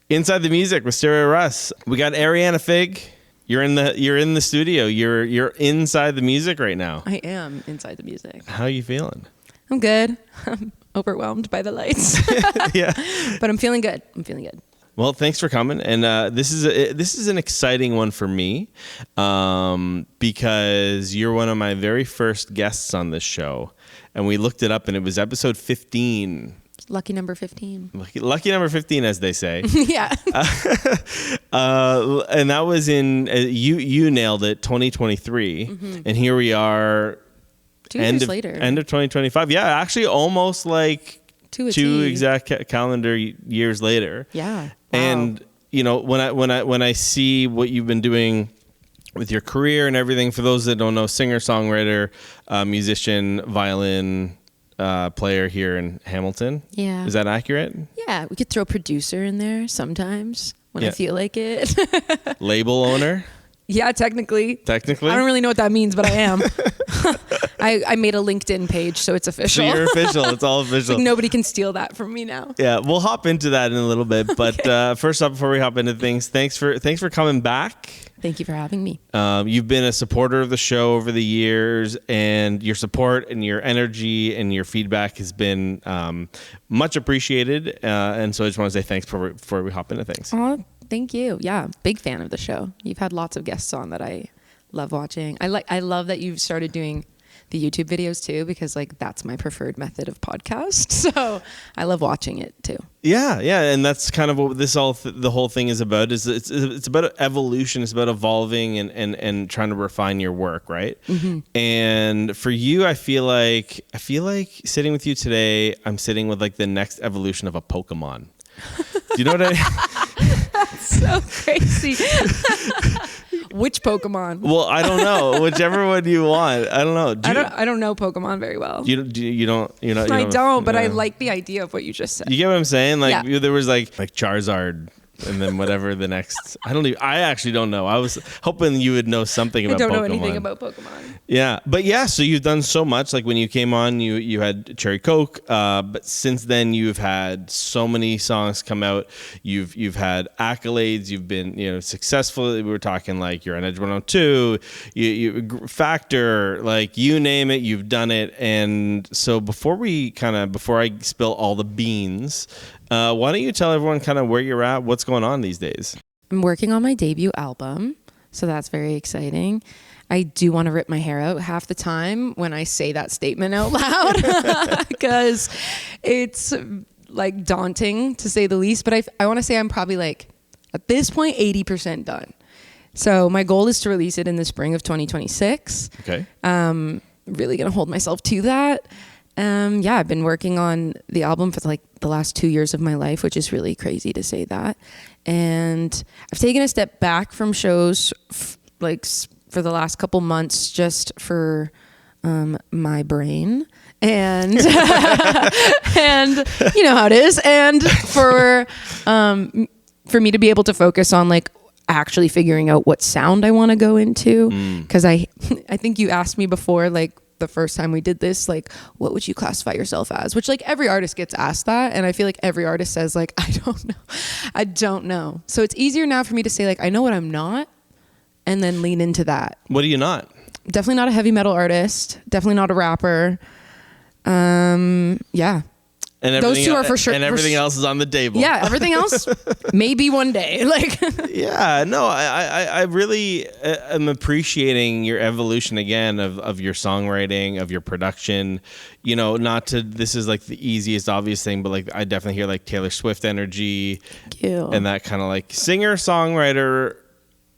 Inside the Music with StereoRuss. We got Ariana Fig. You're in the studio. You're inside the music right now. I am inside the music. How are you feeling? I'm good. I'm overwhelmed by the lights. Yeah. But I'm feeling good. Well, thanks for coming. And this is an exciting one for me because you're one of my very first guests on this show. And we looked it up, and it was episode 15. Lucky number 15. Lucky number 15, as they say. Yeah. And that was in, you nailed it, 2023. Mm-hmm. And here we are. 2 years later. End of 2025. Yeah, actually almost like two exact calendar years later. Yeah. Wow. And, you know, when I see what you've been doing with your career and everything, for those that don't know, singer, songwriter, musician, violin player here in Hamilton. Yeah. Is that accurate? Yeah. We could throw producer in there sometimes when I feel like it. Label owner? Yeah, technically. I don't really know what that means, but I am. I made a LinkedIn page, so it's official. So you're official. It's all official. Like nobody can steal that from me now. Yeah, we'll hop into that in a little bit. But okay. First up, before we hop into things, thanks for coming back. Thank you for having me. You've been a supporter of the show over the years, and your support and your energy and your feedback has been much appreciated. And so I just want to say thanks before we hop into things. Oh, thank you. Yeah, big fan of the show. You've had lots of guests on that I love watching. I love that you've started doing the YouTube videos too, because like that's my preferred method of podcast. So I love watching it too. Yeah, and that's kind of what the whole thing is about. Is it's about evolution. It's about evolving and trying to refine your work, right? Mm-hmm. And for you, I feel like sitting with you today, I'm sitting with like the next evolution of a Pokemon. Do you know what I mean? That's so crazy. Which Pokemon? Well, I don't know. Whichever one you want. I don't know. I don't know Pokemon very well. You don't. I don't. But I like the idea of what you just said. You get what I'm saying? Like there was like Charizard, and then whatever the next. I actually don't know. I was hoping you would know something about Pokemon. I don't know anything about Pokemon. Yeah, but yeah. So you've done so much. Like when you came on, you had Cherry Coke. But since then, you've had so many songs come out. You've had accolades. You've been successful. We were talking like you're on Edge 102. You Factor. Like you name it, you've done it. And so before I spill all the beans. Why don't you tell everyone kind of where you're at, what's going on these days? I'm working on my debut album, so that's very exciting. I do want to rip my hair out half the time when I say that statement out loud because it's like daunting to say the least, but I want to say I'm probably like at this point 80% done. So my goal is to release it in the spring of 2026. Okay. Really going to hold myself to that. I've been working on the album for like the last 2 years of my life, which is really crazy to say that. And I've taken a step back from shows for the last couple months just for my brain and and you know how it is. And for me to be able to focus on like actually figuring out what sound I want to go into. Because I think you asked me before, like, the first time we did this, like, what would you classify yourself as? Which, like, every artist gets asked that, and I feel like every artist says, like, I don't know. So it's easier now for me to say, like, I know what I'm not, and then lean into that. What are you not? Definitely not a heavy metal artist. Definitely not a rapper. Yeah. And those two are for sure. And everything else is on the table. Yeah, everything else, maybe one day. Like, yeah, no, I really am appreciating your evolution again of your songwriting, of your production. This is like the easiest, obvious thing, but like I definitely hear like Taylor Swift energy. Thank you. And that kind of like singer songwriter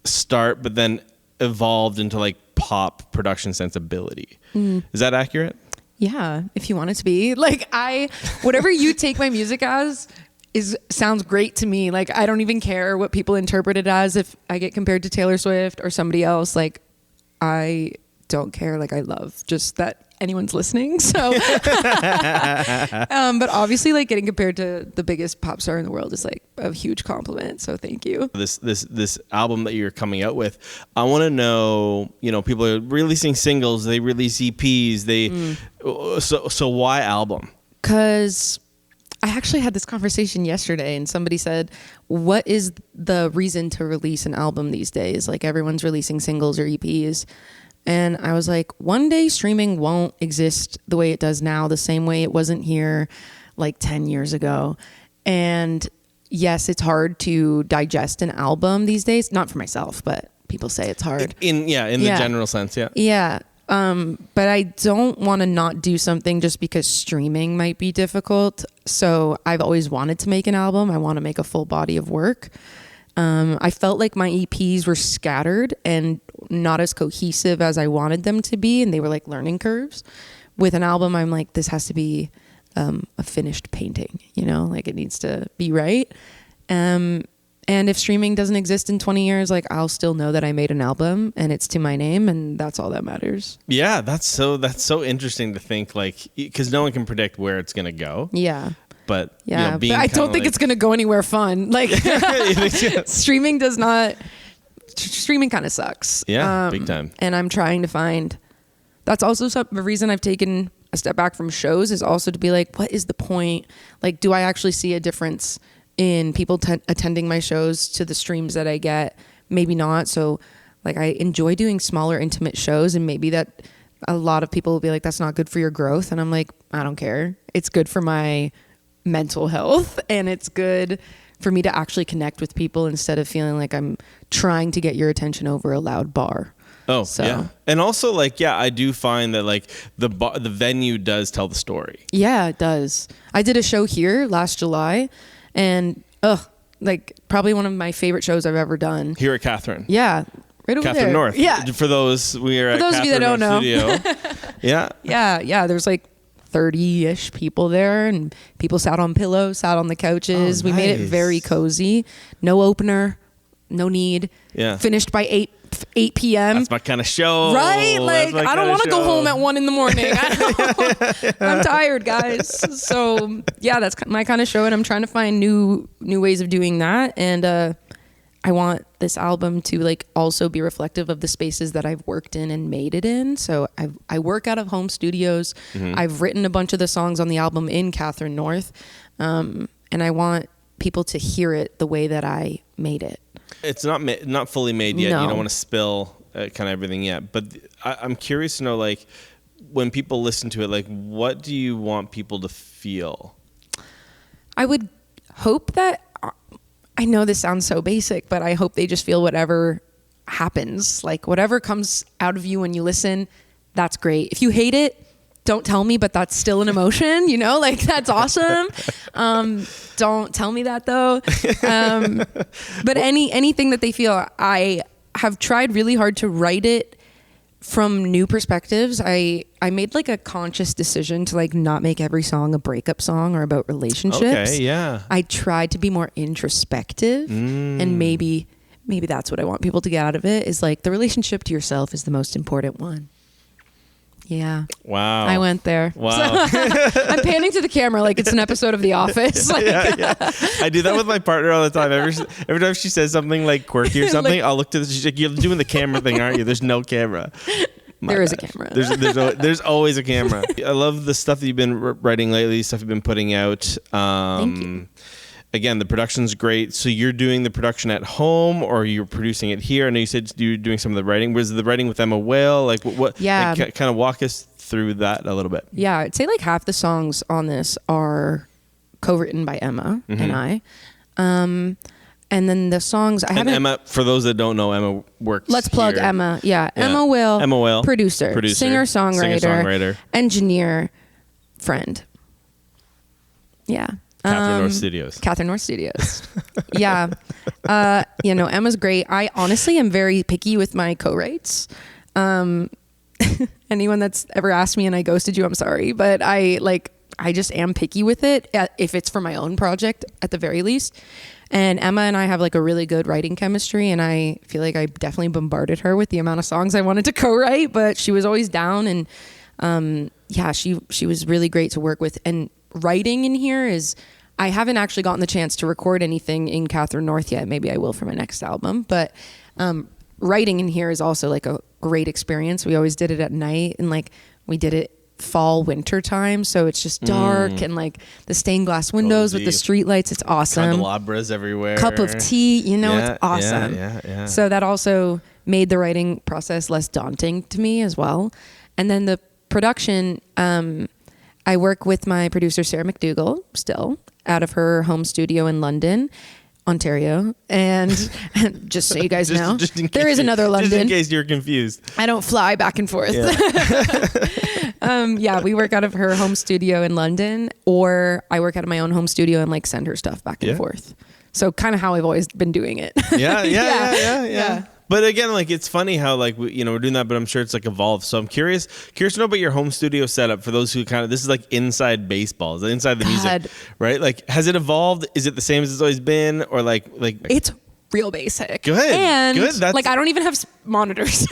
start, but then evolved into like pop production sensibility. Is that accurate? Yeah, if you want it to be. Like, whatever you take my music as sounds great to me. Like, I don't even care what people interpret it as. If I get compared to Taylor Swift or somebody else, like, I don't care. Like, I love just that anyone's listening. So, but obviously, like, getting compared to the biggest pop star in the world is like a huge compliment. So thank you. This album that you're coming out with, I want to know, people are releasing singles, they release EPs, so why album? Because I actually had this conversation yesterday, and somebody said, what is the reason to release an album these days? Like, everyone's releasing singles or EPs. And I was like, one day streaming won't exist the way it does now, the same way it wasn't here like 10 years ago. And yes, it's hard to digest an album these days. Not for myself, but people say it's hard. In the general sense, yeah. Yeah. But I don't want to not do something just because streaming might be difficult. So I've always wanted to make an album. I want to make a full body of work. I felt like my EPs were scattered and not as cohesive as I wanted them to be. And they were like learning curves. With an album, I'm like, this has to be a finished painting, you know, like it needs to be right. And if streaming doesn't exist in 20 years, like I'll still know that I made an album and it's to my name, and that's all that matters. Yeah, that's so interesting to think, like, because no one can predict where it's going to go. Yeah. But yeah, but I don't think it's going to go anywhere fun. Like streaming kind of sucks. Yeah, big time. And I'm trying to find, that's also the reason I've taken a step back from shows, is also to be like, what is the point? Like, do I actually see a difference in people attending my shows to the streams that I get? Maybe not. So like, I enjoy doing smaller, intimate shows, and maybe that a lot of people will be like, that's not good for your growth. And I'm like, I don't care. It's good for my mental health, and it's good for me to actually connect with people instead of feeling like I'm trying to get your attention over a loud bar. Oh, so. Yeah. And also, like, yeah, I do find that, like, the venue does tell the story. Yeah, it does. I did a show here last July, and, like, probably one of my favorite shows I've ever done. Here at Catherine. Yeah. Right over Catherine there. North. Yeah. For those, we are at those of you that don't know. Studio. Yeah. Yeah. There's, like, 30-ish people there, and people sat on pillows, sat on the couches. Oh, nice. We made it very cozy. No opener. No need. Yeah. Finished by 8 p.m. That's my kind of show. Right? Like, I don't want to go home at 1 a.m. I'm tired, guys. So, yeah, that's my kind of show, and I'm trying to find new ways of doing that. And I want this album to, like, also be reflective of the spaces that I've worked in and made it in. So I work out of home studios. Mm-hmm. I've written a bunch of the songs on the album in Catherine North. And I want people to hear it the way that I made it. It's not fully made yet. No. You don't want to spill kind of everything yet. But I'm curious to know, like, when people listen to it, like, what do you want people to feel? I would hope that, I know this sounds so basic, but I hope they just feel whatever happens. Like, whatever comes out of you when you listen, that's great. If you hate it, don't tell me, but that's still an emotion, you know, like, that's awesome. Don't tell me that though. But anything that they feel, I have tried really hard to write it from new perspectives. I made, like, a conscious decision to, like, not make every song a breakup song or about relationships. Okay, yeah. I tried to be more introspective, and maybe that's what I want people to get out of it, is, like, the relationship to yourself is the most important one. Yeah. Wow. I went there. Wow. I'm panning to the camera like it's an episode of The Office. Like, yeah. I do that with my partner all the time. Every time she says something, like, quirky or something, like, I'll look to the, she's like, you're doing the camera thing, aren't you? There's no camera. There is a camera. There's always a camera. I love the stuff that you've been writing lately, stuff you've been putting out. Thank you. Again, the production's great. So you're doing the production at home, or you're producing it here? I know you said you're doing some of the writing. Was the writing with Emma Whale? Like, what? Yeah. Like, kind of walk us through that a little bit. Yeah, I'd say, like, half the songs on this are co-written by Emma and I. And then the songs I haven't. Emma, for those that don't know, Emma works. Let's plug here. Emma. Yeah. Emma Whale. Producer. Singer-songwriter. Engineer. Friend. Yeah. Catherine North Studios. Catherine North Studios. Yeah. Emma's great. I honestly am very picky with my co-writes. Anyone that's ever asked me and I ghosted you, I'm sorry. But I just am picky with it, if it's for my own project at the very least. And Emma and I have, like, a really good writing chemistry, and I feel like I definitely bombarded her with the amount of songs I wanted to co-write, but she was always down. And she was really great to work with. And writing in here is, I haven't actually gotten the chance to record anything in Catherine North yet. Maybe I will for my next album. But writing in here is also, like, a great experience. We always did it at night, and, like, we did it fall winter time, so it's just dark and like the stained glass windows with the street lights. It's awesome. Candelabras everywhere. Cup of tea, it's awesome. Yeah. So that also made the writing process less daunting to me as well. And then the production, I work with my producer Sarah McDougall still out of her home studio in London, Ontario, and just so you guys know, there is another London. Just in case you're confused. I don't fly back and forth. Yeah. We work out of her home studio in London, or I work out of my own home studio and like send her stuff back and forth. So kind of how I've always been doing it. Yeah. But again, like it's funny how like we're doing that, but I'm sure it's like evolved. So I'm curious to know about your home studio setup for those who this is like inside baseball, is it inside the music, right? Like, has it evolved? Is it the same as it's always been, or like it's real basic. Good. And Good. That's, like I don't even have monitors.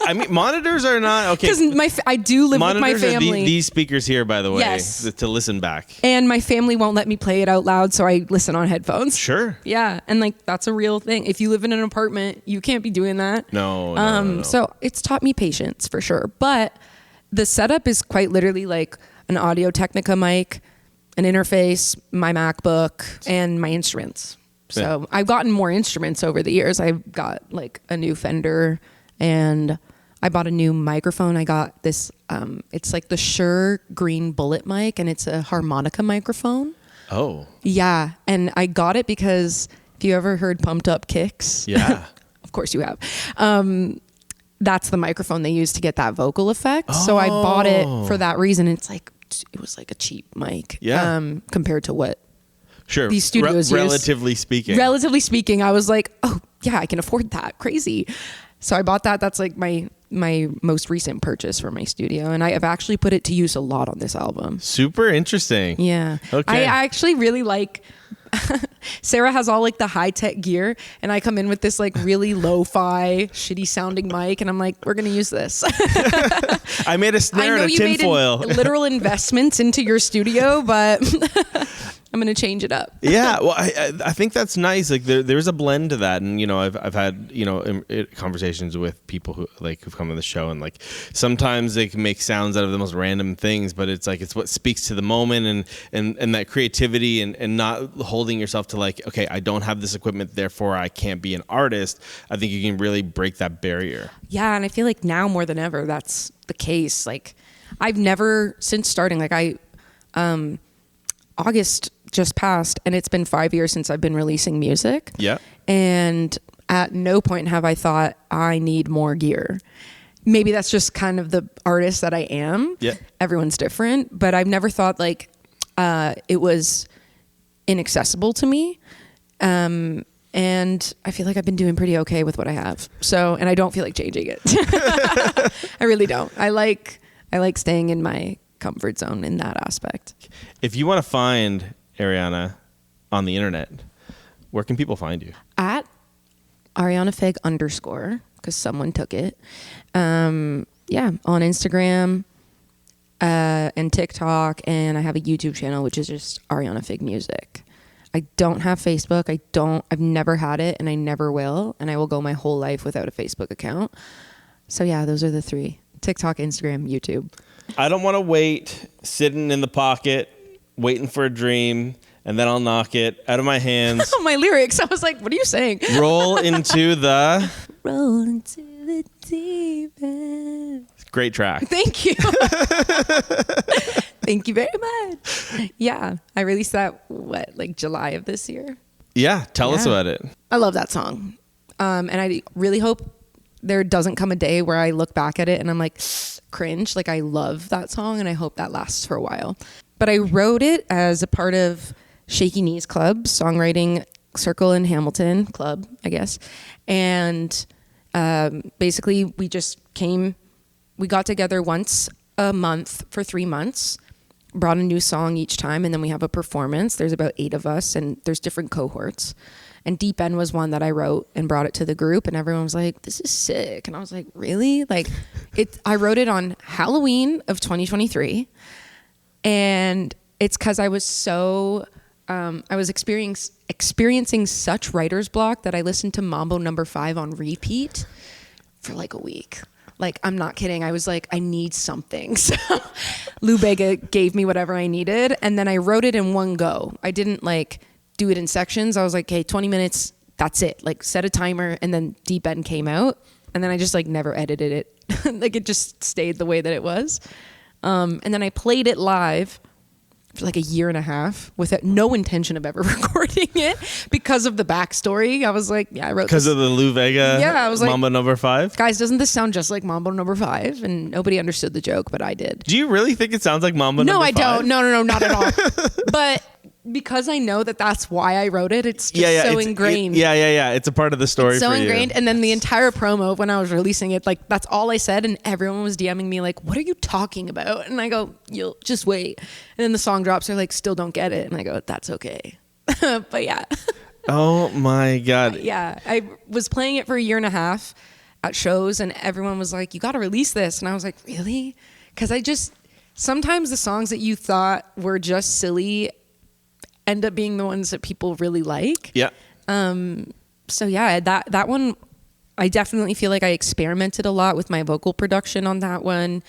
I mean, monitors are not okay. Because I do live with my family. Are these speakers here, by the way, yes, to listen back. And my family won't let me play it out loud, so I listen on headphones. Sure. Yeah, and like that's a real thing. If you live in an apartment, you can't be doing that. No. So it's taught me patience for sure. But the setup is quite literally like an Audio Technica mic, an interface, my MacBook, and my instruments. So I've gotten more instruments over the years. I've got like a new Fender, and I bought a new microphone. I got this, it's like the Shure green bullet mic, and it's a harmonica microphone. Oh. Yeah. And I got it because if you ever heard Pumped Up Kicks. Yeah. Of course you have. That's the microphone they use to get that vocal effect. So I bought it for that reason. It was like a cheap mic. Yeah. Compared to what sure. these studios use. Relatively speaking, I was like, oh yeah, I can afford that. Crazy. So I bought that. That's like my most recent purchase for my studio, and I have actually put it to use a lot on this album. Super interesting. Yeah. Okay. I actually really like Sarah has all like the high tech gear, and I come in with this like really lo-fi shitty sounding mic, and I'm like, we're gonna use this. I made a snare and a tinfoil. Literal investments into your studio, but I'm gonna change it up. Yeah, well, I think that's nice. Like there's a blend to that, and I've had conversations with people who've come on the show, and like sometimes they can make sounds out of the most random things, but it's like it's what speaks to the moment and that creativity and not holding yourself to like, okay, I don't have this equipment, therefore I can't be an artist. I think you can really break that barrier. Yeah, and I feel like now more than ever that's the case. Like I've never since starting August just passed, and it's been 5 years since I've been releasing music. Yeah. And at no point have I thought I need more gear. Maybe that's just kind of the artist that I am. Yeah. Everyone's different, but I've never thought like it was inaccessible to me. And I feel like I've been doing pretty okay with what I have. So, and I don't feel like changing it. I really don't. I like staying in my comfort zone in that aspect. If you want to find Ariana on the internet, where can people find you? At Ariana Fig _ because someone took it. On Instagram and TikTok, and I have a YouTube channel which is just Ariana Fig Music. I don't have Facebook. I've never had it, and I never will, and I will go my whole life without a Facebook account. So yeah, those are the three: TikTok, Instagram, YouTube. I don't want to wait, sitting in the pocket, waiting for a dream, and then I'll knock it out of my hands. My lyrics. I was like, what are you saying? Roll into the deep end. Great track. Thank you. Thank you very much. Yeah. I released that, July of this year? Yeah. Tell us about it. I love that song. And I really hope there doesn't come a day where I look back at it and I'm like, cringe. Like, I love that song, and I hope that lasts for a while. But I wrote it as a part of Shaky Knees Club, songwriting circle in Hamilton club, I guess. And basically we got together once a month for 3 months, brought a new song each time, and then we have a performance. There's about 8 of us, and there's different cohorts. And Deep End was one that I wrote and brought it to the group, and everyone was like, this is sick. And I was like, really? I wrote it on Halloween of 2023. And it's because I was so, I was experiencing such writer's block that I listened to Mambo No. 5 on repeat for like a week. Like, I'm not kidding. I was like, I need something. So Lou Bega gave me whatever I needed. And then I wrote it in one go. I didn't like do it in sections. I was like, okay, 20 minutes. That's it. Like, set a timer. And then Deep End came out. And then I just like never edited it. Like, it just stayed the way that it was. And then I played it live for like a year and a half with no intention of ever recording it because of the backstory. I was like, yeah, I wrote because of the Lou Vega. Yeah, I was like, Mambo No. 5. Guys, doesn't this sound just like Mambo No. 5? And nobody understood the joke, but I did. Do you really think it sounds like Mambo No. 5? No, I don't. No, not at all. But because I know that that's why I wrote it, it's just so ingrained. It's a part of the story. It's so for ingrained. you. And then the entire promo, when I was releasing it, like, that's all I said, and everyone was DMing me like, what are you talking about? And I go, you'll just wait. And then the song drops, they're like, still don't get it. And I go, that's okay. But yeah. Oh my God. Yeah, I was playing it for a year and a half at shows, and everyone was like, you got to release this. And I was like, really? Because sometimes the songs that you thought were just silly end up being the ones that people really like. Yeah. So yeah, that one, I definitely feel like I experimented a lot with my vocal production on that one.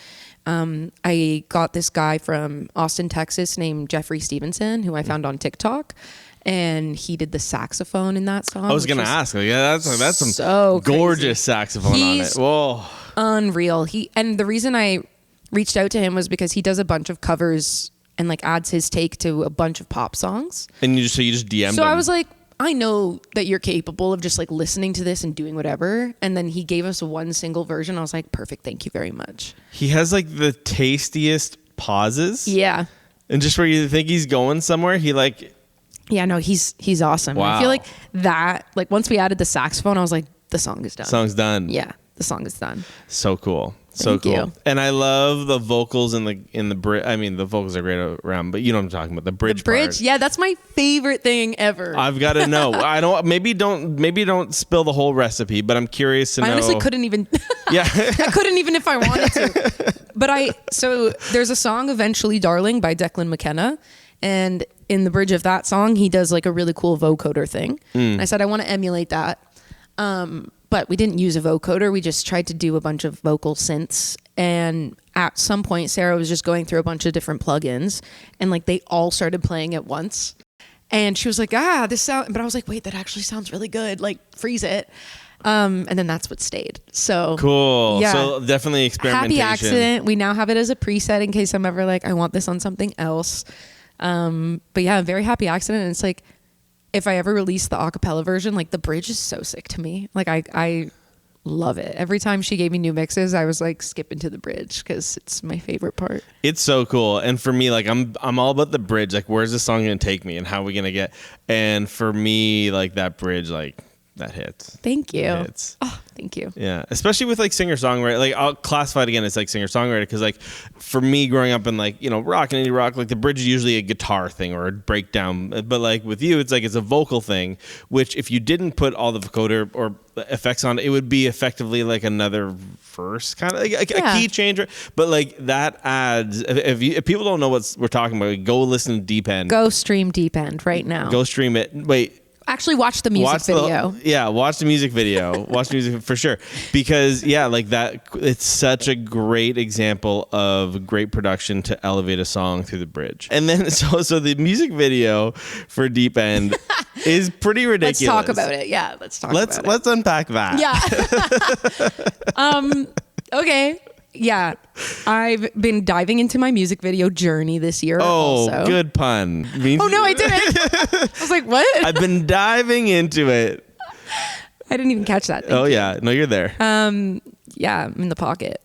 I got this guy from Austin, Texas named Jeffrey Stevenson, who I found on TikTok, and he did the saxophone in that song. I was gonna ask, that's some so gorgeous crazy. saxophone He's on it. Whoa, unreal. And the reason I reached out to him was because he does a bunch of covers and like adds his take to a bunch of pop songs. And you just DM'd So him. I was like, I know that you're capable of just like listening to this and doing whatever. And then he gave us one single version. I was like, perfect. Thank you very much. He has like the tastiest pauses. Yeah. And just where you think he's going somewhere, he like. Yeah, no, he's awesome. Wow. I feel like that, like once we added the saxophone, I was like, the song is done. Song's done. Yeah, the song is done. So cool. Thank cool. you. And I love the vocals in the bridge. I mean, the vocals are great around, but you know what I'm talking about. The bridge part. Yeah, that's my favorite thing ever. I've got to know. Maybe don't spill the whole recipe, but I'm curious to know. I honestly couldn't even. Yeah. I couldn't even if I wanted to. But so there's a song, Eventually Darling by Declan McKenna. And in the bridge of that song, he does like a really cool vocoder thing. And I said, I want to emulate that. But we didn't use a vocoder. We just tried to do a bunch of vocal synths. And at some point, Sarah was just going through a bunch of different plugins, and like they all started playing at once. And she was like, this sound, but I was like, wait, that actually sounds really good. Like, freeze it. And then that's what stayed. So cool. Yeah. So definitely experimentation. Happy accident. We now have it as a preset in case I'm ever like, I want this on something else. But yeah, very happy accident. And it's like, if I ever release the acapella version, like the bridge is so sick to me. Like I love it. Every time she gave me new mixes, I was like skipping to the bridge because it's my favorite part. It's so cool. And for me, like I'm all about the bridge. Like, where's this song gonna take me and how are we gonna get? And for me, like that bridge, like that hits. Thank you. It hits. Oh, thank you. Yeah, especially with like singer-songwriter. Like I'll classify it again as like singer-songwriter because like for me growing up in like, you know, rock and indie rock, like the bridge is usually a guitar thing or a breakdown. But like with you, it's like it's a vocal thing, which if you didn't put all the vocoder or effects on it, it would be effectively like another verse, kind of like a key changer. But like that adds, if people don't know what we're talking about, go listen to Deep End. Go stream Deep End right now. Go stream it. Wait. Actually, watch the music video. Watch the music video. Watch the music for sure. Because, like that, it's such a great example of great production to elevate a song through the bridge. And then, so the music video for Deep End is pretty ridiculous. Let's talk about it. Yeah, let's talk about it. Let's unpack that. Yeah. Okay. Yeah, I've been diving into my music video journey this year. Oh, good pun. Oh, no, I didn't. I was like, what? I've been diving into it. I didn't even catch that. Thank you. No, you're there. Yeah, I'm in the pocket.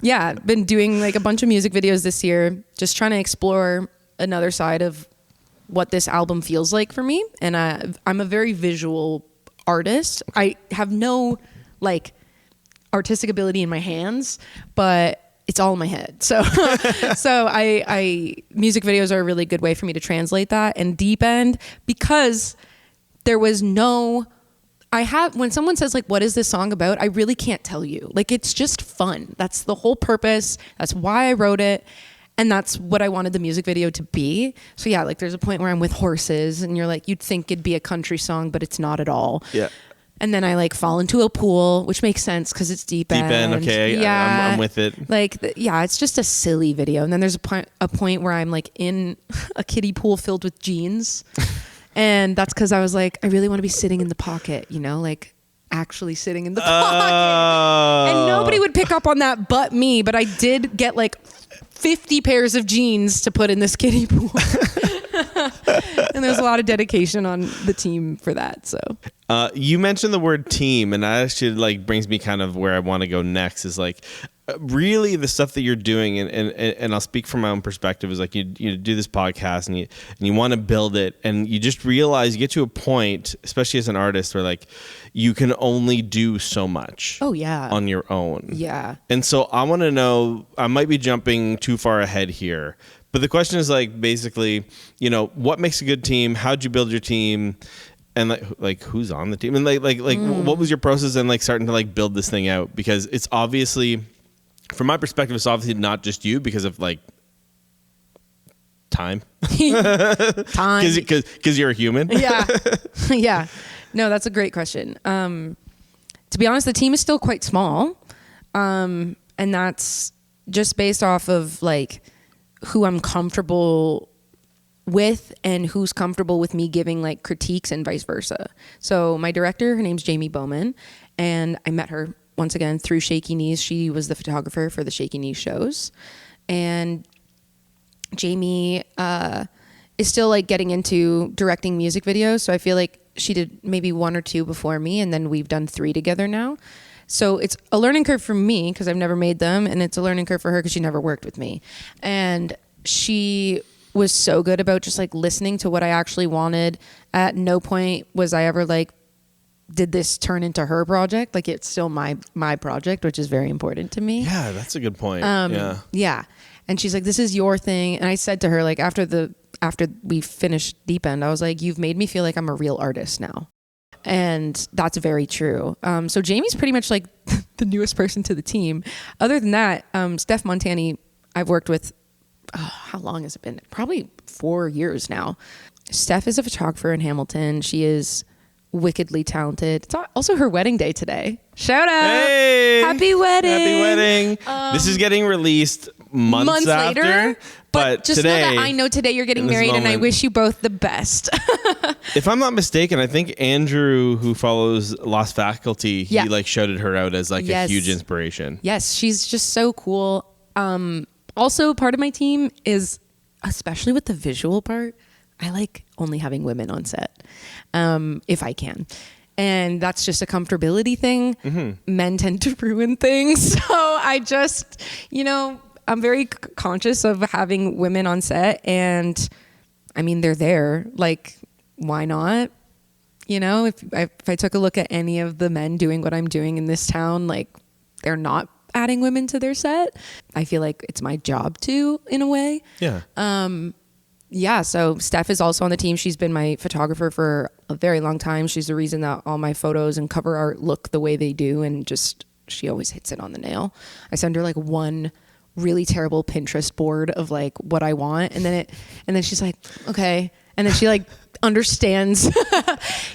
Yeah, been doing like a bunch of music videos this year, just trying to explore another side of what this album feels like for me. And I'm a very visual artist. I have no like artistic ability in my hands, but it's all in my head. So I music videos are a really good way for me to translate that. And Deep End, because there was when someone says like, what is this song about? I really can't tell you. Like, it's just fun. That's the whole purpose. That's why I wrote it. And that's what I wanted the music video to be. So yeah, like there's a point where I'm with horses and you're like, you'd think it'd be a country song, but it's not at all. Yeah. And then I like fall into a pool, which makes sense because it's deep end. Deep end, okay. I'm with it. Like, it's just a silly video. And then there's a point where I'm like in a kiddie pool filled with jeans. And that's because I was like, I really want to be sitting in the pocket, you know, like actually sitting in the pocket. And nobody would pick up on that but me. But I did get like 50 pairs of jeans to put in this kiddie pool. And there's a lot of dedication on the team for that. So you mentioned the word team, and that actually like brings me kind of where I want to go next is like really the stuff that you're doing, and I'll speak from my own perspective, is like you do this podcast and you want to build it, and you just realize you get to a point, especially as an artist, where like you can only do so much. Oh yeah. On your own. Yeah. And so I want to know, I might be jumping too far ahead here, but the question is like basically, you know, what makes a good team? How'd you build your team? And like who's on the team? And like what was your process in like starting to like build this thing out? Because it's obviously, from my perspective, it's obviously not just you because of like time. Because you're a human. Yeah. Yeah. No, that's a great question. To be honest, the team is still quite small. And that's just based off of like who I'm comfortable with and who's comfortable with me giving like critiques and vice versa. So my director, her name's Jamie Bowman, and I met her once again through Shaky Knees. She was the photographer for the Shaky Knees shows. And Jamie is still like getting into directing music videos. So I feel like she did maybe 1 or 2 before me, and then we've done 3 together now. So it's a learning curve for me because I've never made them, and it's a learning curve for her because she never worked with me. And she was so good about just like listening to what I actually wanted. At no point was I ever like, did this turn into her project? Like, it's still my project, which is very important to me. Yeah, that's a good point. Yeah. And she's like, this is your thing. And I said to her, like, after we finished Deep End, I was like, you've made me feel like I'm a real artist now. And that's very true. So Jamie's pretty much like the newest person to the team. Other than that, Steph Montani, I've worked with, how long has it been? Probably 4 years now. Steph is a photographer in Hamilton. She is wickedly talented. It's also her wedding day today. Shout out. Hey! Happy wedding. Happy wedding. This is getting released months after. Later. But just today, know that I know today you're getting married, and I wish you both the best. If I'm not mistaken, I think Andrew, who follows Lost Faculty, he like shouted her out as like a huge inspiration. Yes, she's just so cool. Also, part of my team is, especially with the visual part, I like only having women on set, if I can. And that's just a comfortability thing. Mm-hmm. Men tend to ruin things. So I just, I'm very conscious of having women on set, and I mean, they're there. Like, why not? If I took a look at any of the men doing what I'm doing in this town, like, they're not adding women to their set. I feel like it's my job to, in a way. Yeah. Yeah. So Steph is also on the team. She's been my photographer for a very long time. She's the reason that all my photos and cover art look the way they do, and just, she always hits it on the nail. I send her like one really terrible Pinterest board of like what I want, and then she's like, okay, and then she like understands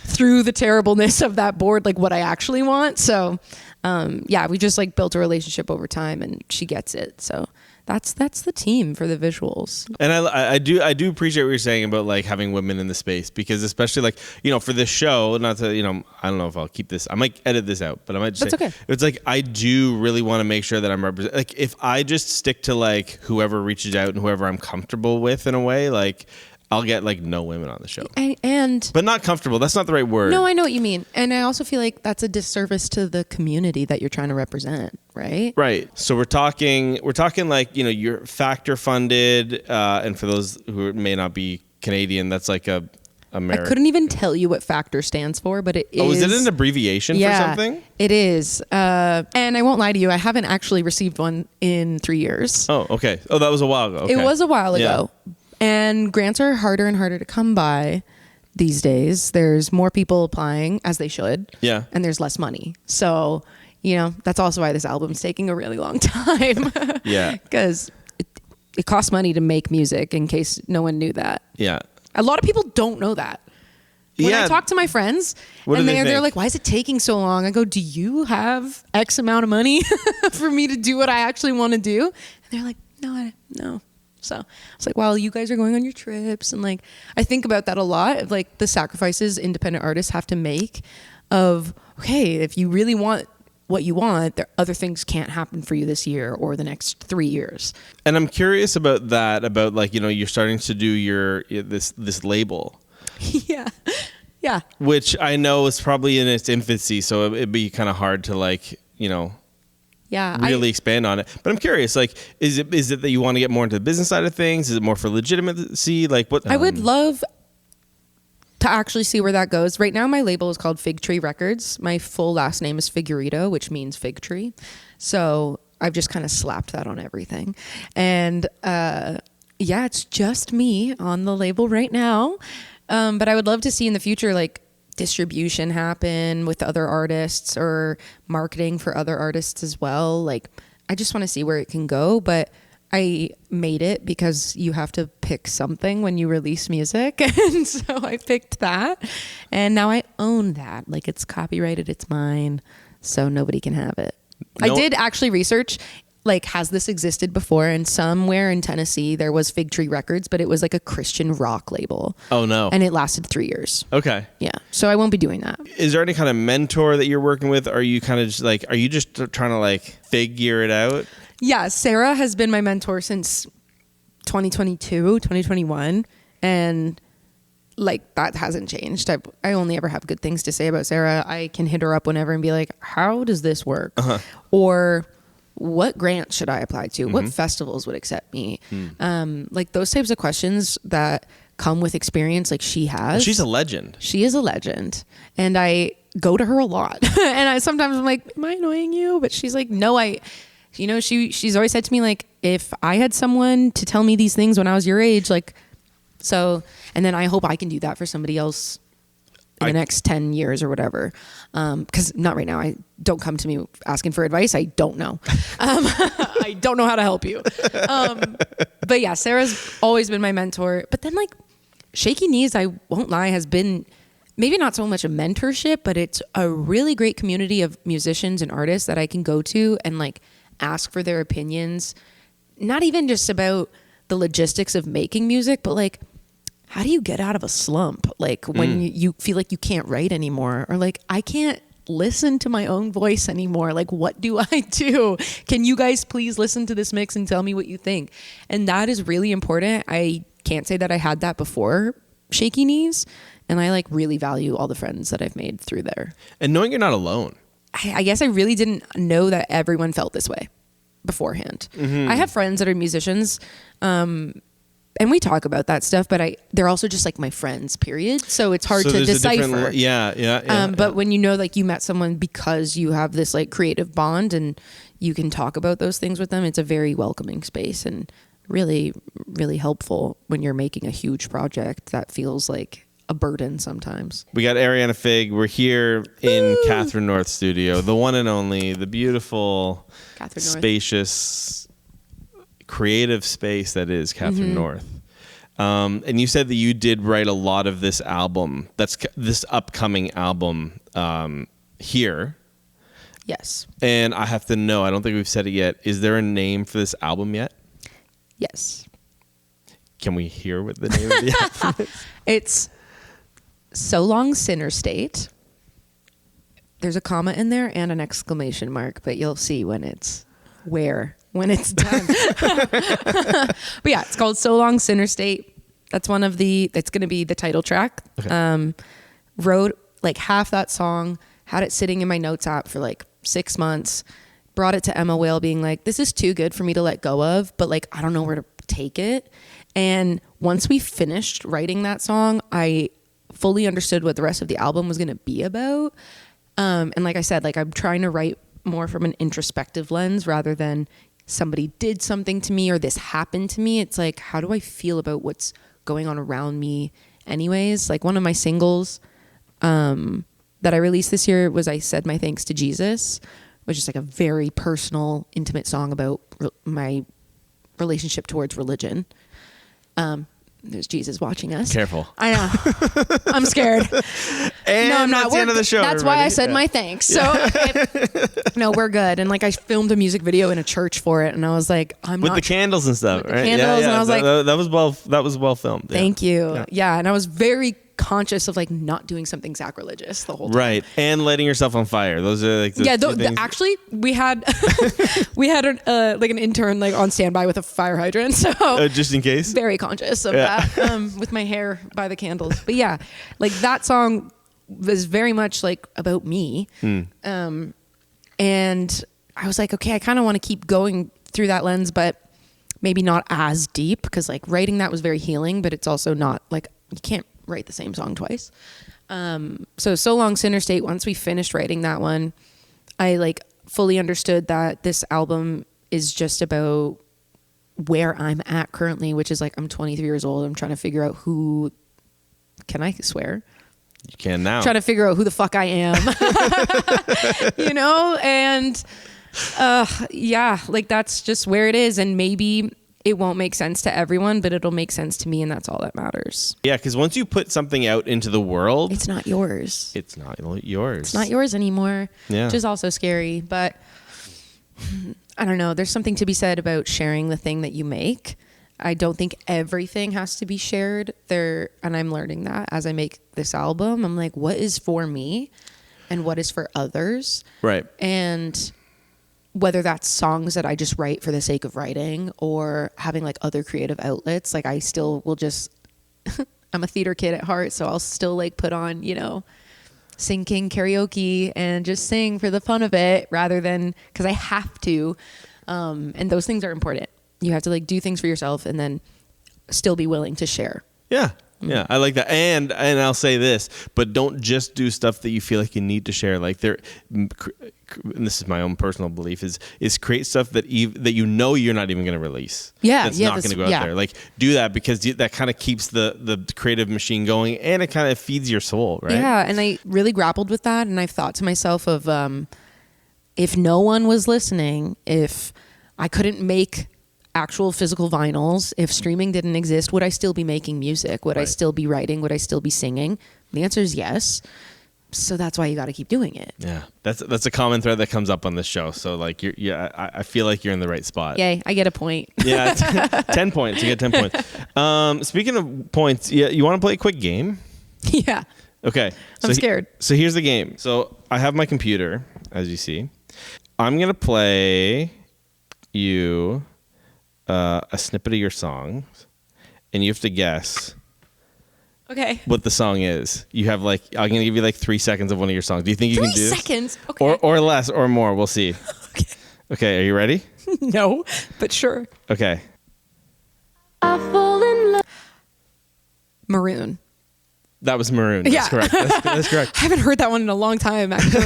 through the terribleness of that board like what I actually want. So yeah, we just like built a relationship over time, and she gets it. So that's the team for the visuals. And I do appreciate what you're saying about like having women in the space, because especially like, for this show, not to, I don't know if I'll keep this, I might edit this out, but I might just say, okay. It's like, I do really want to make sure that I'm representing. Like, if I just stick to like whoever reaches out and whoever I'm comfortable with in a way, like, I'll get like no women on the show. But not comfortable. That's not the right word. No, I know what you mean. And I also feel like that's a disservice to the community that you're trying to represent, right? Right. So we're talking like, you're factor funded. And for those who may not be Canadian, that's like a I couldn't even tell you what factor stands for, but it is. Oh, is it an abbreviation for something? It is. And I won't lie to you, I haven't actually received one in 3 years. Oh, okay. Oh, that was a while ago. Okay. It was a while ago. And grants are harder and harder to come by these days. There's more people applying, as they should. Yeah. And there's less money. So, that's also why this album's taking a really long time. Yeah. Because it costs money to make music, in case no one knew that. Yeah. A lot of people don't know that. When Yeah. I talk to my friends What do and they they're think? like, why is it taking so long? I go, do you have X amount of money for me to do what I actually want to do? And they're like, no. So it's like, well, you guys are going on your trips. And like, I think about that a lot of like the sacrifices independent artists have to make of, okay, if you really want what you want, there other things can't happen for you this year or the next 3 years. And I'm curious about that, about like, you know, you're starting to do this label. Yeah. Yeah. Which I know is probably in its infancy, so it'd be kind of hard to like, you know, Yeah. really expand on it. But I'm curious, like, is it that you want to get more into the business side of things? Is it more for legitimacy? Like what? I would love to actually see where that goes. Right now, my label is called Fig Tree Records. My full last name is Figurito, which means fig tree. So I've just kind of slapped that on everything. And yeah, it's just me on the label right now. But I would love to see in the future, like, distribution happen with other artists or marketing for other artists as well. Like, I just want to see where it can go. But I made it because you have to pick something when you release music. And so I picked that. And now I own that. Like, it's copyrighted, it's mine. So nobody can have it. I did actually research, like, has this existed before? And somewhere in Tennessee, there was Fig Tree Records, but it was like a Christian rock label. Oh, no. And it lasted 3 years. Okay. Yeah. So I won't be doing that. Is there any kind of mentor that you're working with? Are you kind of just like, are you just trying to like figure it out? Yeah. Sarah has been my mentor since 2022, 2021. And like, that hasn't changed. I only ever have good things to say about Sarah. I can hit her up whenever and be like, how does this work? Or what grant should I apply to? What festivals would accept me? Like those types of questions that come with experience, like she has. She's a legend. She is a legend. And I go to her a lot. And sometimes I'm like, am I annoying you? But she's like, no, she's always said to me, like, if I had someone to tell me these things when I was your age, like, so, and then I hope I can do that for somebody else in the next 10 years or whatever. Because not right now. I don't come to me asking for advice. I don't know. I don't know how to help you. But yeah, Sarah's always been my mentor. But then like Shaky Knees, I won't lie, has been maybe not so much a mentorship, but it's a really great community of musicians and artists that I can go to and like ask for their opinions. Not even just about the logistics of making music, but like, how do you get out of a slump? Like when you feel like you can't write anymore, or like, I can't listen to my own voice anymore. Like, what do I do? Can you guys please listen to this mix and tell me what you think? And that is really important. I can't say that I had that before Shaky Knees. And I like really value all the friends that I've made through there. And knowing you're not alone. I guess I really didn't know that everyone felt this way beforehand. I have friends that are musicians, and we talk about that stuff, but they're also just like my friends, period. So it's hard to decipher. But when you know, like, you met someone because you have this like creative bond and you can talk about those things with them, it's a very welcoming space and really, really helpful when you're making a huge project that feels like a burden sometimes. We got Ariana Fig. We're here in Catherine North Studio, the one and only, the beautiful, spacious, creative space that is Catherine North. And you said that you did write a lot of this album, this upcoming album here. Yes. And I have to know, I don't think we've said it yet, is there a name for this album yet? Yes. Can we hear what the name of the album is? It's So Long Sinner State. There's a comma in there and an exclamation mark, but you'll see when it's done. But yeah, it's called So Long Sinner State. That's going to be the title track. Okay. Wrote like half that song, had it sitting in my notes app for like 6 months, brought it to Emma Whale being like, this is too good for me to let go of, but like, I don't know where to take it. And once we finished writing that song, I fully understood what the rest of the album was going to be about. And like I said, like, I'm trying to write more from an introspective lens rather than somebody did something to me or this happened to me. It's like, how do I feel about what's going on around me anyways? Like, one of my singles that I released this year was I Said My Thanks to Jesus, which is like a very personal, intimate song about my relationship towards religion. there's Jesus watching us. Careful. I know. I'm scared. And no, I'm not. that's the end of the show. That's everybody. why I said my thanks. So, no, we're good. And like, I filmed a music video in a church for it, and I was like, with the candles and stuff, right? Candles, and I was like, that was well filmed. Thank you. Yeah, and I was very conscious of like not doing something sacrilegious the whole time. Right, and lighting yourself on fire. Those are like actually we had like an intern like on standby with a fire hydrant, so just in case. Very conscious of that with my hair by the candles. But yeah, like that song was very much like about me, and I was like, okay, I kind of want to keep going through that lens, but maybe not as deep, because like writing that was very healing, but it's also not like, you can't write the same song twice. So Long Sinner State, once we finished writing that one, I like fully understood that this album is just about where I'm at currently, which is like, I'm 23 years old. I'm trying to figure out who, can I swear? You can now. Trying to figure out who the fuck I am, you know? And yeah, like that's just where it is. And maybe it won't make sense to everyone, but it'll make sense to me, and that's all that matters. Yeah, because once you put something out into the world, it's not yours. It's not yours. It's not yours anymore. Yeah. Which is also scary, but I don't know. There's something to be said about sharing the thing that you make. I don't think everything has to be shared there, and I'm learning that as I make this album. I'm like, what is for me and what is for others? Right. And whether that's songs that I just write for the sake of writing, or having like other creative outlets, like I still will just, I'm a theater kid at heart, so I'll still like put on, you know, sing king karaoke and just sing for the fun of it, rather than because I have to. And those things are important. You have to like do things for yourself and then still be willing to share. Yeah. Yeah, I like that. And I'll say this, but don't just do stuff that you feel like you need to share. Like and this is my own personal belief, is create stuff that you know you're not even going to release. Yeah, that's not going to go out there. Like do that, because that kind of keeps the creative machine going, and it kind of feeds your soul, right? Yeah, and I really grappled with that, and I've thought to myself of if no one was listening, if I couldn't make actual physical vinyls, if streaming didn't exist, would I still be making music? Would I still be writing? Would I still be singing? The answer is yes. So that's why you got to keep doing it. Yeah, that's a common thread that comes up on this show. So like I feel like you're in the right spot. Yay, I get a point. Yeah, 10 points. You get 10 points. Speaking of points, you want to play a quick game? Yeah. Okay. I'm scared. So here's the game. So I have my computer, as you see. I'm gonna play you a snippet of your song, and you have to guess what the song is. You have like, I'm gonna give you like 3 seconds of one of your songs. Do you think you can do 3 seconds? Okay. Or less or more, we'll see. Okay, are you ready? No, but sure. Okay. I fall in love. Maroon. That was Maroon. That's correct. That's correct. I haven't heard that one in a long time, actually.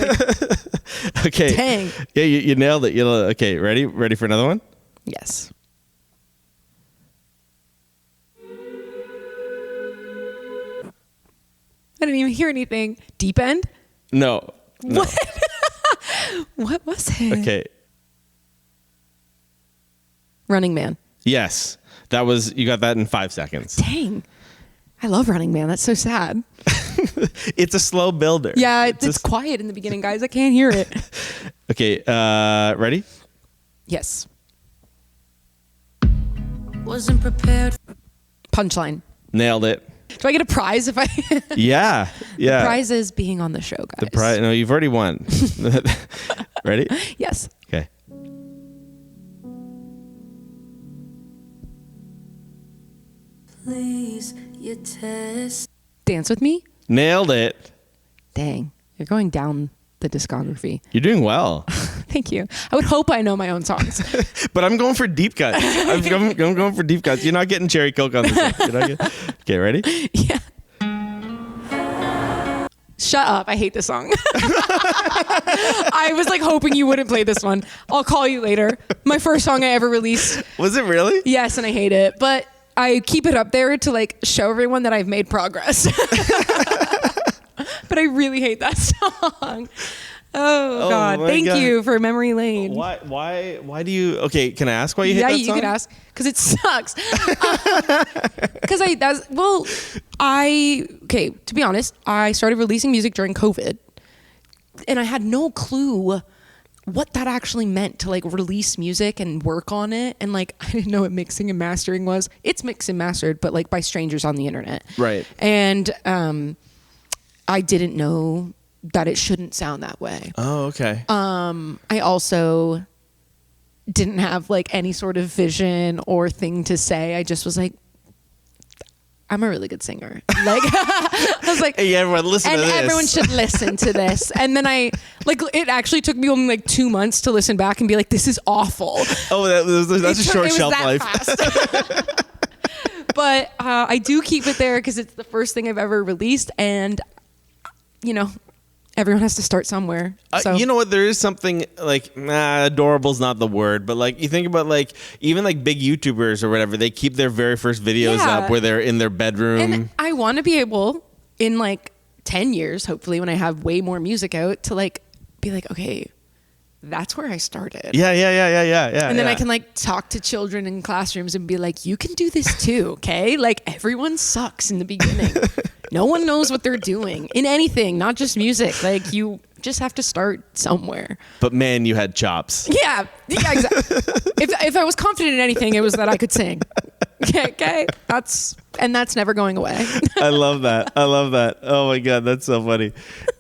Okay. Dang. Yeah, you nailed it. Okay, ready? Ready for another one? Yes. I didn't even hear anything. Deep End? No. What? What was it? Okay. Running Man. Yes. You got that in 5 seconds. Dang. I love Running Man. That's so sad. It's a slow builder. Yeah, it's quiet in the beginning, guys. I can't hear it. Okay, ready? Yes. Wasn't prepared. Punchline. Nailed it. Do I get a prize if I... Yeah. The prize is being on the show, guys. The prize? No, you've already won. Ready? Yes. Okay. Please, you test. Dance With Me? Nailed it. Dang. You're going down the discography. You're doing well. Thank you. I would hope I know my own songs. But I'm going for deep cuts. I'm going for deep cuts. You're not getting cherry Coke on this one. Okay, ready? Yeah. Shut up. I hate this song. I was like hoping you wouldn't play this one. I'll call you later. My first song I ever released. Was it really? Yes, and I hate it. But I keep it up there to like show everyone that I've made progress. But I really hate that song. Oh God! Thank you for memory lane. Why do you? Okay, can I ask why you hate that song? Yeah, you could ask because it sucks. Because to be honest, I started releasing music during COVID, and I had no clue what that actually meant to like release music and work on it. And like, I didn't know what mixing and mastering was. It's mixed and mastered, but like by strangers on the internet. Right. And I didn't know that it shouldn't sound that way. Oh, okay. I also didn't have like any sort of vision or thing to say. I just was like, I'm a really good singer. Like, I was like, hey, everyone, listen to this. And everyone should listen to this. And then it actually took me only like 2 months to listen back and be like, this is awful. Oh, that's a short shelf life. But I do keep it there because it's the first thing I've ever released. And, you know, everyone has to start somewhere. So. You know what? There is something like, adorable is not the word, but like you think about like even like big YouTubers or whatever, they keep their very first videos up where they're in their bedroom. And I want to be able in like 10 years, hopefully when I have way more music out, to like be like, okay, that's where I started. Yeah. And then I can like talk to children in classrooms and be like, you can do this too, okay? Like everyone sucks in the beginning. No one knows what they're doing in anything, not just music. Like you just have to start somewhere. But man, you had chops. Yeah, exactly. If I was confident in anything, it was that I could sing. Okay, that's never going away. I love that. Oh my God, that's so funny.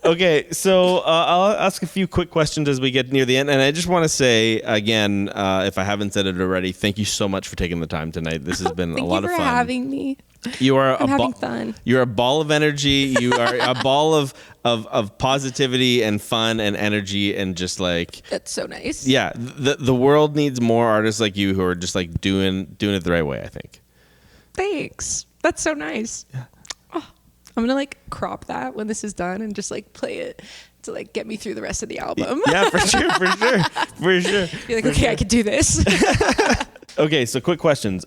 Okay, so I'll ask a few quick questions as we get near the end, and I just want to say again, if I haven't said it already, thank you so much for taking the time tonight. This has been a lot of fun. Thank you for having me. You are having fun. You're a ball of energy. You are a ball of positivity and fun and energy and just like. That's so nice. Yeah, the world needs more artists like you who are just like doing it the right way, I think. Thanks. That's so nice. Yeah. Oh, I'm gonna like crop that when this is done and just like play it to like get me through the rest of the album. Yeah, for sure. Be like, okay, I could do this. Okay, so quick questions.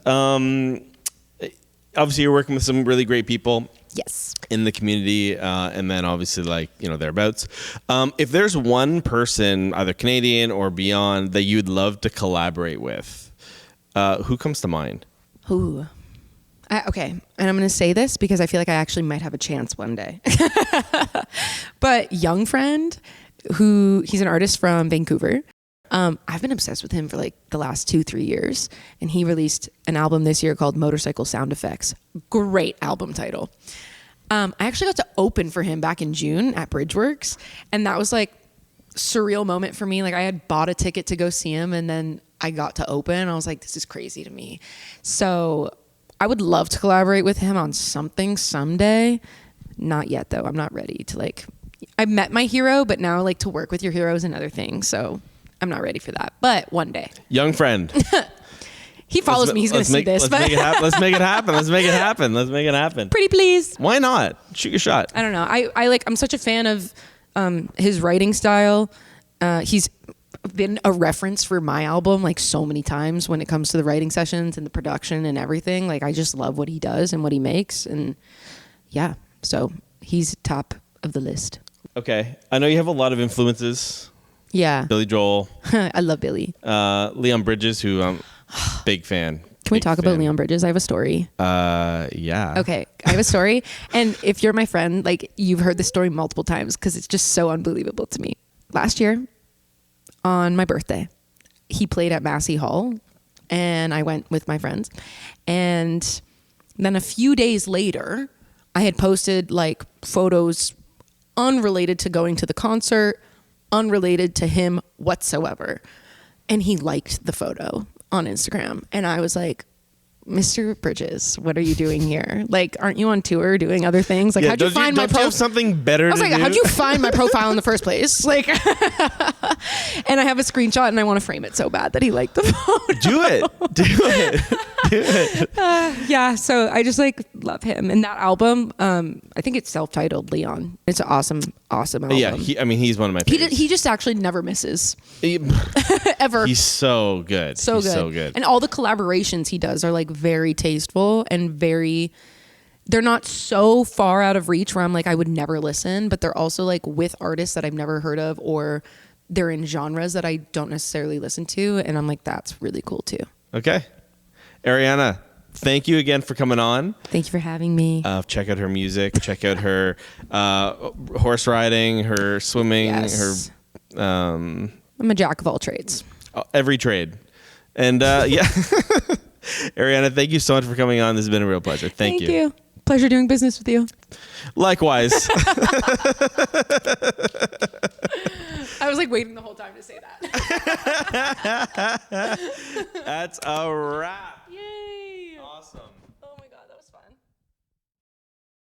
Obviously, you're working with some really great people. Yes. In the community, and then obviously like, you know, thereabouts. If there's one person, either Canadian or beyond, that you'd love to collaborate with, who comes to mind? Ooh. Okay, and I'm going to say this because I feel like I actually might have a chance one day. But Young Friend, he's an artist from Vancouver. I've been obsessed with him for like the last 2-3 years, and he released an album this year called Motorcycle Sound Effects. Great album title. I actually got to open for him back in June at Bridgeworks, and that was like surreal moment for me. Like I had bought a ticket to go see him, and then I got to open, and I was like, this is crazy to me. So I would love to collaborate with him on something someday. Not yet though. I'm not ready to like, I met my hero, but now like to work with your hero is another thing. So I'm not ready for that, but one day. Young Friend. He follows me. He's going to see this. Let's make it happen. Pretty please. Why not? Shoot your shot. I don't know. I'm such a fan of his writing style. He's been a reference for my album like so many times when it comes to the writing sessions and the production and everything. Like I just love what he does and what he makes. And yeah, so he's top of the list. Okay. I know you have a lot of influences. Yeah. Billy Joel. I love Billy. Leon Bridges, who I'm big fan. Can we talk about Leon Bridges? I have a story. Yeah. Okay. I have a story. And if you're my friend, like you've heard this story multiple times because it's just so unbelievable to me. Last year on my birthday, he played at Massey Hall and I went with my friends. And then a few days later, I had posted like photos unrelated to going to the concert, unrelated to him whatsoever. And he liked the photo on Instagram. And I was like, Mr. Bridges, what are you doing here? Like, aren't you on tour doing other things? Like, how'd you find my profile? Don't you have something better to do? I was like, how'd you find my profile in the first place? Like, and I have a screenshot and I want to frame it so bad that he liked the photo. Do it. Yeah, so I just like love him. And that album, I think it's self-titled Leon. It's an awesome album. Yeah, he's one of my favorites. He just actually never misses. Ever. He's so good. So good. And all the collaborations he does are like very tasteful and very they're not so far out of reach where I'm like, I would never listen, but they're also like with artists that I've never heard of, or they're in genres that I don't necessarily listen to. And I'm like, that's really cool too. Okay. Ariana, thank you again for coming on. Thank you for having me. Check out her music. Check out her horse riding, her swimming, Yes. her... I'm a jack of all trades. every trade. And yeah. Ariana, thank you so much for coming on. This has been a real pleasure. Thank you. Pleasure doing business with you. Likewise. I was like waiting the whole time to say that. That's a wrap.